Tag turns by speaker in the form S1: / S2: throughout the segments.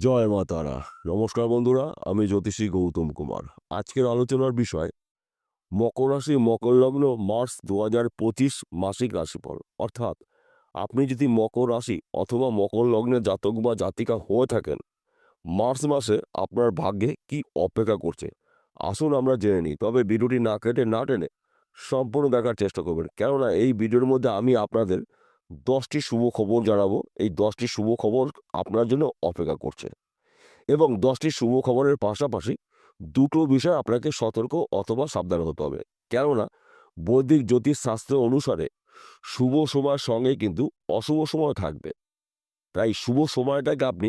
S1: জয় মা তারা। নমস্কার বন্ধুরা, আমি জ্যোতিষী গৌতম কুমার। আজকের আলোচনার বিষয় মকর রাশি মকর লগ্ন মার্চ 2025 মাসিক রাশিফল। অর্থাৎ আপনি যদি মকর রাশি অথবা মকর লগ্নের জাতক বা জাতিকা হয়ে থাকেন, মার্চ মাসে আপনার ভাগ্যে কি অপেক্ষা করছে আসুন আমরা জেনে নিই। তবে ভিডিওটি না কেটে না টেনে সম্পূর্ণ দেখার চেষ্টা করবেন, কেননা এই ভিডিওর মধ্যে আমি আপনাদের 10টি শুভ খবর জানাবো। এই 10টি শুভ খবর আপনার জন্য অপেক্ষা করছে এবং 10টি শুভ খবরের পাশাপাশি দুটো বিষয় আপনাকে সতর্ক অথবা সাবধান হতে হবে। কেননা বৈদিক জ্যোতিষ শাস্ত্র অনুসারে শুভ সময়ের সঙ্গে কিন্তু অশুভ সময় থাকবে। তাই শুভ সময়টাকে আপনি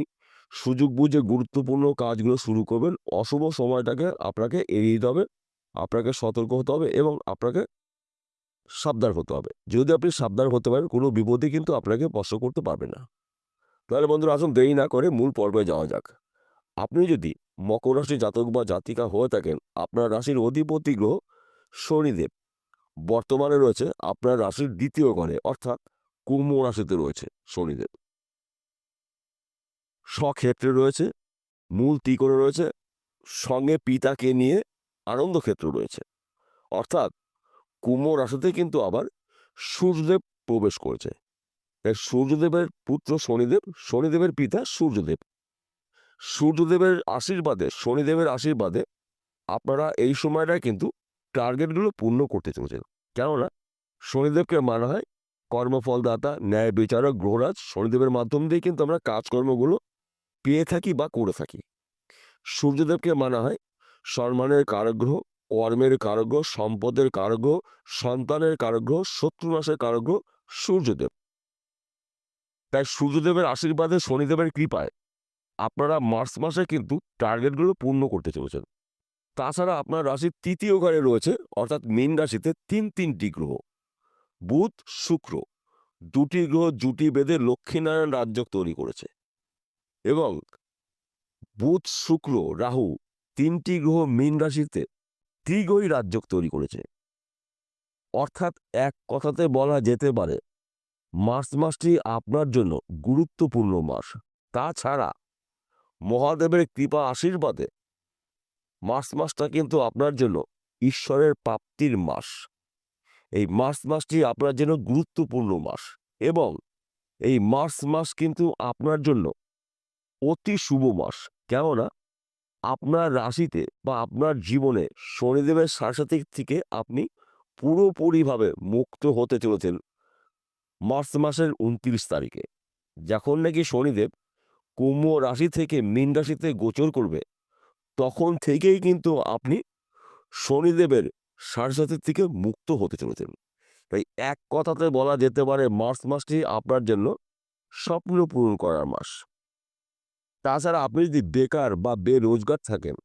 S1: সুযোগ বুঝে গুরুত্বপূর্ণ কাজগুলো শুরু করবেন, অশুভ সময়টাকে আপনাকে এড়িয়ে দিতে হবে, আপনাকে সতর্ক হতে হবে এবং আপনাকে সাবধান হতে হবে। যদি আপনি সাবধান হতে পারেন, কোনো বিপদই কিন্তু আপনাকে স্পর্শ করতে পারবে না। তাহলে বন্ধুরা, আসুন দেরি না করে মূল পর্বে যাওয়া যাক। আপনি যদি মকর রাশি জাতক বা জাতিকা হয়ে থাকেন, আপনার রাশির অধিপতি গ্রহ শনিদেব বর্তমানে রয়েছে আপনার রাশির দ্বিতীয় ঘরে, অর্থাৎ কুম্ভ রাশিতে রয়েছে শনিদেব। স্বক্ষেত্রে রয়েছে, মূল ত্রিকোণে রয়েছে, সঙ্গে পিতাকে নিয়ে আনন্দ ক্ষেত্র রয়েছে। অর্থাৎ কুম্ভ রাশিতে কিন্তু আবার সূর্যদেব প্রবেশ করেছে। তাই সূর্যদেবের পুত্র শনিদেব, শনিদেবের পিতা সূর্যদেব। সূর্যদেবের আশীর্বাদে, শনিদেবের আশীর্বাদে আপনারা এই সময়টায় কিন্তু টার্গেটগুলো পূর্ণ করতে চলেছেন। কেননা শনিদেবকে মানা হয় কর্মফলদাতা, ন্যায় বিচারক গ্রহরাজ। শনিদেবের মাধ্যম দিয়ে কিন্তু আমরা কাজকর্মগুলো পেয়ে থাকি বা করে থাকি। সূর্যদেবকে মানা হয় সম্মানের কারগ্রহ, কর্মের কারগ্রহ, সম্পদের কারগ্রহ, সন্তানের কারগ্রহ, শত্রুনাশের কারগ্রহ সূর্যদেব। তাই সূর্যদেবের আশীর্বাদে, শনিদেবের কৃপায় আপনারা মার্চ মাসে কিন্তু টার্গেটগুলো পূর্ণ করতে চলেছেন। তাছাড়া আপনার রাশির তৃতীয় ঘরে রয়েছে, অর্থাৎ মীন রাশিতে তিনটি গ্রহ, বুধ শুক্র। দুটি গ্রহ জুটি বেঁধে লক্ষ্মীনারায়ণ রাজযোগ তৈরি করেছে এবং বুধ শুক্র রাহু তিনটি গ্রহ মীন রাশিতে ত্রিগ্রহী রাজযোগ তৈরি করেছে। অর্থাৎ এক কথাতে বলা যেতে পারে মার্চ মাসটি আপনার জন্য গুরুত্বপূর্ণ মাস। তাছাড়া মহাদেবের কৃপা আশীর্বাদে মার্চ মাসটা কিন্তু আপনার জন্য ঈশ্বরের প্রাপ্তির মাস। এই মার্চ মাসটি আপনার জন্য গুরুত্বপূর্ণ মাস এবং এই মার্চ মাস কিন্তু আপনার জন্য অতি শুভ মাস। কেননা আপনার রাশিতে বা আপনার জীবনে শনিদেবের সাথে থেকে আপনি পুরোপুরিভাবে মুক্ত হতে চলেছেন মার্চ মাসের 29 তারিখে, যখন নাকি শনিদেব কুম্ভ রাশি থেকে মীন রাশিতে গোচর করবে। তখন থেকেই কিন্তু আপনি শনিদেবের সাথে থেকে মুক্ত হতে চলেছেন। তাই এক কথাতে বলা যেতে পারে মার্চ মাসটি আপনার জন্য স্বপ্ন পূরণ করার মাস। তাছাড়া আপনি যদি বেকার বা বেরোজগার থাকেন,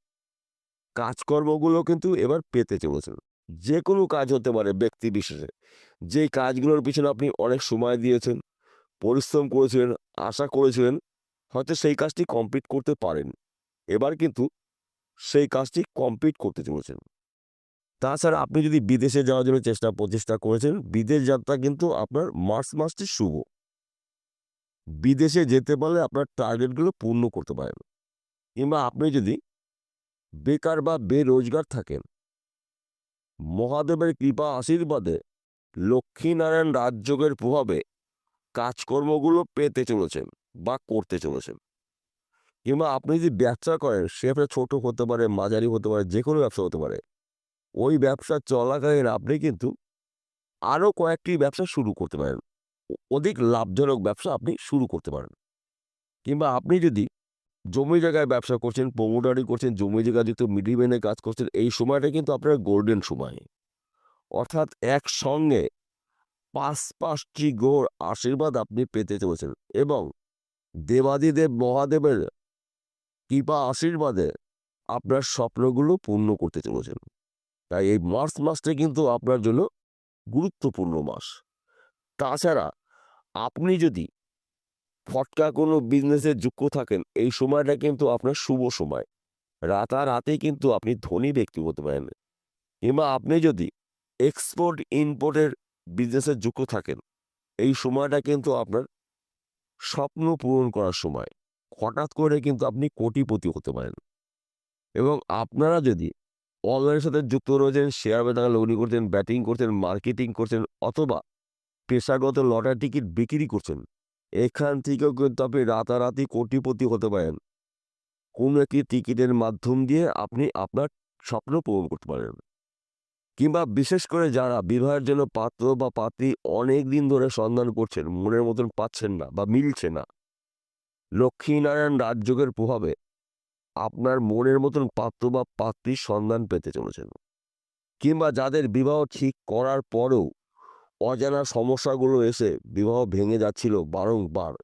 S1: কাজকর্মগুলো কিন্তু এবার পেতে চলেছেন। যে কোনো কাজ হতে পারে ব্যক্তি বিশেষে। যেই কাজগুলোর পিছনে আপনি অনেক সময় দিয়েছেন, পরিশ্রম করেছিলেন, আশা করেছিলেন, হয়তো সেই কাজটি কমপ্লিট করতে পারেন। এবার কিন্তু সেই কাজটি কমপ্লিট করতে চলেছেন। তাছাড়া আপনি যদি বিদেশে যাওয়ার জন্য প্রচেষ্টা করেছেন, বিদেশ যাত্রা কিন্তু আপনার মার্চ মাসটি শুভ। বিদেশে যেতে পারলে আপনার টার্গেটগুলো পূর্ণ করতে পারেন। কিংবা আপনি যদি বেকার বা বেরোজগার থাকেন, মহাদেবের কৃপা আশীর্বাদে লক্ষ্মীনারায়ণ রাজযোগের প্রভাবে কাজকর্মগুলো পেতে চলেছেন বা করতে চলেছেন। কিংবা আপনি যদি ব্যবসা করেন, সে ব্যবসা ছোট হতে পারে, মাঝারি হতে পারে, যে কোনো ব্যবসা হতে পারে। ওই ব্যবসা চলাকালীন আপনি কিন্তু আরও কয়েকটি ব্যবসা শুরু করতে পারেন। অধিক লাভজনক ব্যবসা আপনি শুরু করতে পারেন। কিংবা আপনি যদি জমি জায়গায় ব্যবসা করছেন, প্রমোটারি করছেন, জমি জায়গা যেহেতু মিডিলম্যানে কাজ করছেন, এই সময়টা কিন্তু আপনার গোল্ডেন সময়। অর্থাৎ একসঙ্গে পাঁচটি গ্রহর আশীর্বাদ আপনি পেতে চলেছেন এবং দেবাদিদেব মহাদেবের কৃপা আশীর্বাদে আপনার স্বপ্নগুলো পূর্ণ করতে চলেছেন। তাই এই মার্চ মাসটা কিন্তু আপনার জন্য গুরুত্বপূর্ণ মাস। তাছাড়া আপনি যদি ফটকা কোনো বিজনেসে যুক্ত থাকেন, এই সময়টা কিন্তু আপনার শুভ সময়। রাতারাতি কিন্তু আপনি ধনী ব্যক্তি হতে পারেন। কিংবা আপনি যদি এক্সপোর্ট ইম্পোর্টের বিজনেসে যুক্ত থাকেন, এই সময়টা কিন্তু আপনার স্বপ্ন পূরণ করার সময়। হঠাৎ করে কিন্তু আপনি কোটিপতি হতে পারেন। এবং আপনারা যদি অনলাইনের সাথে যুক্ত রয়েছেন, শেয়ার বাজারে লগ্নি করছেন, ব্যাটিং করছেন, মার্কেটিং করছেন অথবা পেশাগত লটারি টিকিট বিক্রি করছেন, এখান থেকেও কিন্তু আপনি রাতারাতি কোটিপতি হতে পারেন। কোনো একটি টিকিটের মাধ্যম দিয়ে আপনি আপনার স্বপ্ন পূরণ করতে পারেন। কিংবা বিশেষ করে যারা বিবাহের জন্য পাত্র বা পাত্রী অনেক দিন ধরে সন্ধান করছেন, মনের মতন পাচ্ছেন না বা মিলছে না, লক্ষ্মীনারায়ণ রাজযোগের প্রভাবে আপনার মনের মতন পাত্র বা পাত্রীর সন্ধান পেতে চলেছেন। কিংবা যাদের বিবাহ ঠিক করার পরেও অজানা সমস্যাগুলো এসে বিবাহ ভেঙে যাচ্ছিল বারংবার,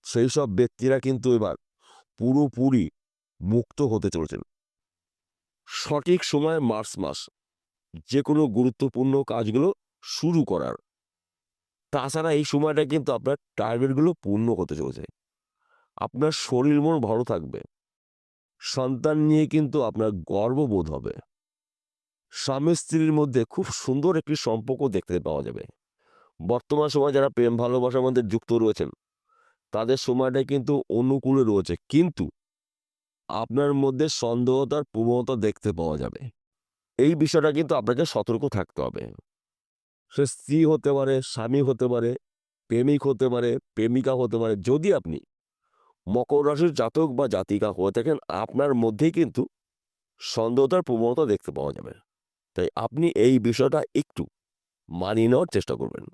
S1: সেই সব ব্যক্তিরা কিন্তু এবার পুরোপুরি মুক্ত হতে চলেছেন। সঠিক সময় মার্চ মাস যে কোনো গুরুত্বপূর্ণ কাজগুলো শুরু করার। তাছাড়া এই সময়টা কিন্তু আপনার টার্গেটগুলো পূর্ণ হতে চলেছে। আপনার শরীর মন ভালো থাকবে। সন্তান নিয়ে কিন্তু আপনার গর্ববোধ হবে। স্বামী স্ত্রীর মধ্যে খুব সুন্দর একটি সম্পর্ক দেখতে পাওয়া যাবে। বর্তমান সময়ে যারা প্রেম ভালোবাসার মধ্যে যুক্ত রয়েছেন, তাদের সময়টা কিন্তু অনুকূলে রয়েছে, কিন্তু আপনার মধ্যে সন্দেহতার প্রবণতা দেখতে পাওয়া যাবে। এই বিষয়টা কিন্তু আপনাকে সতর্ক থাকতে হবে। সে স্ত্রী হতে পারে, স্বামী হতে পারে, প্রেমিক হতে পারে, প্রেমিকা হতে পারে। যদি আপনি মকর রাশির জাতক বা জাতিকা হয়ে থাকেন, আপনার মধ্যেই কিন্তু সন্দেহতার প্রবণতা দেখতে পাওয়া যাবে। তাই আপনি এই বিষয়টা একটু মানিয়ে নেওয়ার চেষ্টা করবেন।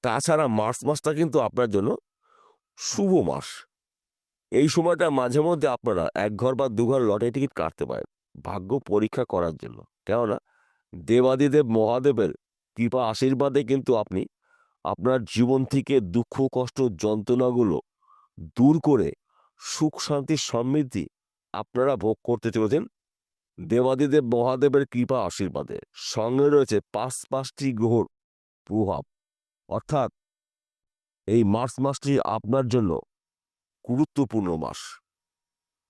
S1: তাছাড়া মার্চ মাসটা কিন্তু আপনার জন্য শুভ মাস। এই সময়টা মাঝে মধ্যে আপনারা ১ ঘর বা ২ ঘর লটারি টিকিট কাটতে পারেন ভাগ্য পরীক্ষা করার জন্য। কেননা দেবাদিদেব মহাদেবের কৃপা আশীর্বাদে কিন্তু আপনি আপনার জীবন থেকে দুঃখ কষ্ট যন্ত্রণাগুলো দূর করে সুখ শান্তি সমৃদ্ধি আপনারা ভোগ করতে চলেছেন দেবাদিদেব মহাদেবের কৃপা আশীর্বাদে। সঙ্গে রয়েছে ৫টি গ্রহর প্রভাব। অর্থাৎ এই মার্চ মাসটি আপনার জন্য গুরুত্বপূর্ণ মাস।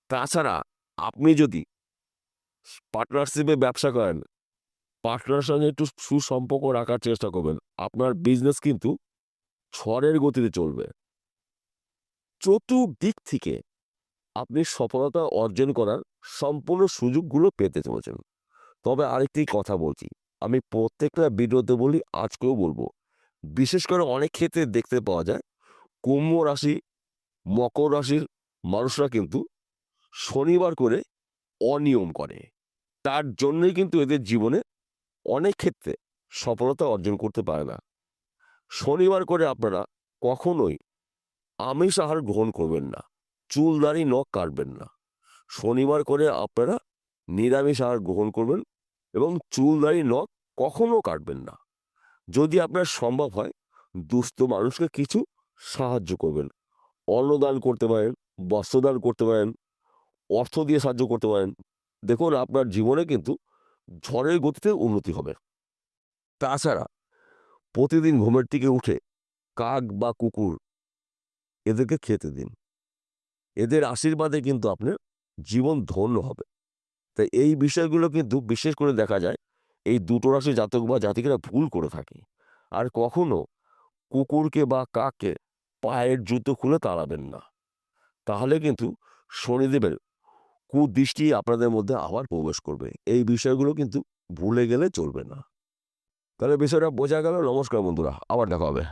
S1: তাছাড়া আপনি যদি পার্টনারশিপে ব্যবসা করেন, পার্টনার সঙ্গে একটু সুসম্পর্ক রাখার চেষ্টা করবেন। আপনার বিজনেস কিন্তু ঝড়ের গতিতে চলবে। চতুর্দিক থেকে আপনি সফলতা অর্জন করার সম্পূর্ণ সুযোগগুলো পেতে চলেছেন। তবে আরেকটি কথা বলছি, আমি প্রত্যেকটা ভিডিওতে বলি, আজকেও বলবো। বিশেষ করে অনেক ক্ষেত্রে দেখতে পাওয়া যায় কুম্ভ রাশি, মকর রাশির মানুষরা কিন্তু শনিবার করে অনিয়ম করে। তার জন্যই কিন্তু এদের জীবনে অনেক ক্ষেত্রে সফলতা অর্জন করতে পারে না। শনিবার করে আপনারা কখনোই আমিষ আহার গ্রহণ করবেন না, চুল দাড়ি নখ কাটবেন না। শনিবার করে আপনারা নিরামিষ আহার গ্রহণ করবেন এবং চুল দাড়ি নখ কখনো কাটবেন না। যদি আপনার সম্ভব হয় দুস্থ মানুষকে কিছু সাহায্য করবেন, অন্নদান করতে পারেন, বস্ত্রদান করতে পারেন, অর্থ দিয়ে সাহায্য করতে পারেন। দেখুন আপনার জীবনে কিন্তু ঝড়ের গতিতে উন্নতি হবে। তাছাড়া প্রতিদিন ঘুমের থেকে উঠে কাক বা কুকুর এদেরকে খেতে দিন। এদের আশীর্বাদে কিন্তু আপনার জীবন ধন্য হবে। তাই এই বিষয়গুলো কিন্তু বিশেষ করে দেখা যায় এই দুটো রাশি জাতক বা জাতিকেরা ভুল করে থাকে। আর কখনো কুকুরকে বা কাককে পায়ের জুতো খুলে তাড়াবেন না, তাহলে কিন্তু শনিদেবের কুদৃষ্টি আপনাদের মধ্যে আবার প্রবেশ করবে। এই বিষয়গুলো কিন্তু ভুলে গেলে চলবে না। তাহলে বিষয়টা বোঝা গেল। নমস্কার বন্ধুরা, আবার দেখা হবে।